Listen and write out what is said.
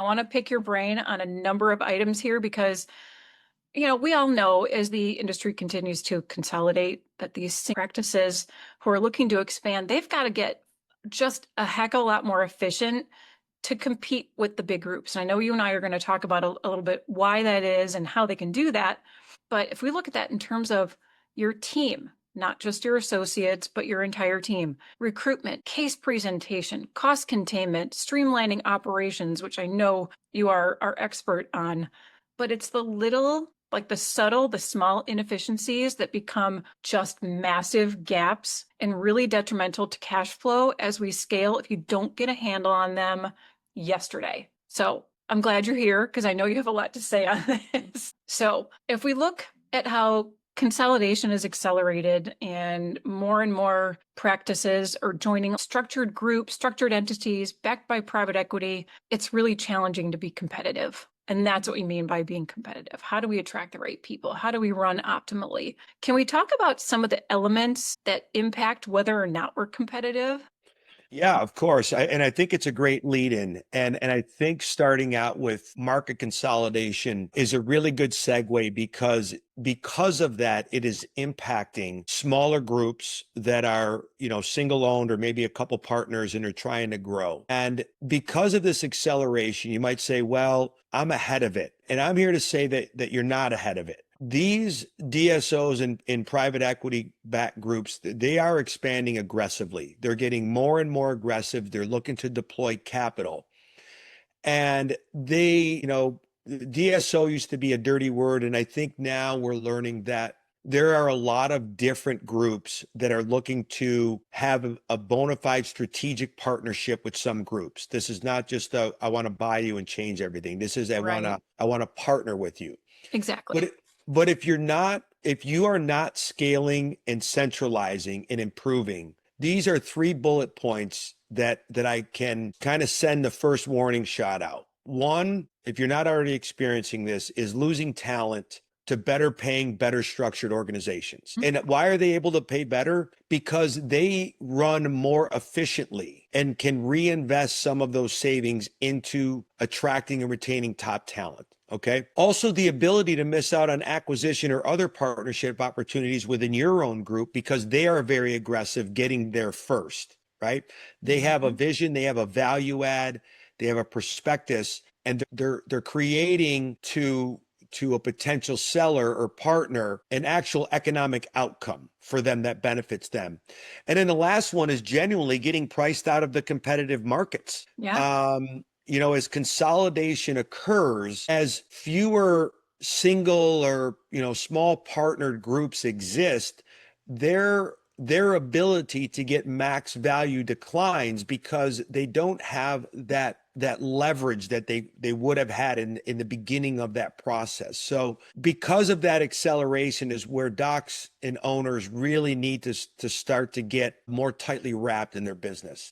I want to pick your brain on a number of items here because, we all know as the industry continues to consolidate that these practices who are looking to expand, they've got to get just a heck of a lot more efficient to compete with the big groups. And I know you and I are going to talk about a little bit why that is and how they can do that. But if we look at that in terms of your team, not just your associates, but your entire team, recruitment, case presentation, cost containment, streamlining operations, which I know you are expert on, but it's the little, like the subtle, the small inefficiencies that become just massive gaps and really detrimental to cash flow as we scale if you don't get a handle on them yesterday. So I'm glad you're here because I know you have a lot to say on this. So if we look at how consolidation is accelerated and more practices are joining structured groups, structured entities backed by private equity, it's really challenging to be competitive. And that's what we mean by being competitive. How do we attract the right people? How do we run optimally? Can we talk about some of the elements that impact whether or not we're competitive? Yeah, of course. And I think it's a great lead in. And I think starting out with market consolidation is a really good segue because of that, it is impacting smaller groups that are, single owned or maybe a couple partners and are trying to grow. And because of this acceleration, you might say, well, I'm ahead of it. And I'm here to say that you're not ahead of it. These DSOs in private equity backed groups, they are expanding aggressively. They're getting more and more aggressive. They're looking to deploy capital. And DSO used to be a dirty word. And I think now we're learning that there are a lot of different groups that are looking to have a bona fide strategic partnership with some groups. This is not just I want to buy you and change everything. This is Right. I want to partner with you. But Exactly. it, but if you are not scaling and centralizing and improving, these are three bullet points that I can kind of send the first warning shot out. One, if you're not already experiencing this, is losing talent to better paying, better structured organizations. And why are they able to pay better? Because they run more efficiently and can reinvest some of those savings into attracting and retaining top talent. Okay. Also, the ability to miss out on acquisition or other partnership opportunities within your own group because they are very aggressive getting there first, right? They have a Mhm. vision, they have a value add, they have a prospectus, and they're creating to a potential seller or partner an actual economic outcome for them that benefits them. And then the last one is genuinely getting priced out of the competitive markets. Yeah. As consolidation occurs, as fewer single or, small partnered groups exist, their ability to get max value declines because they don't have that leverage that they would have had in the beginning of that process. So because of that acceleration is where docs and owners really need to start to get more tightly wrapped in their business.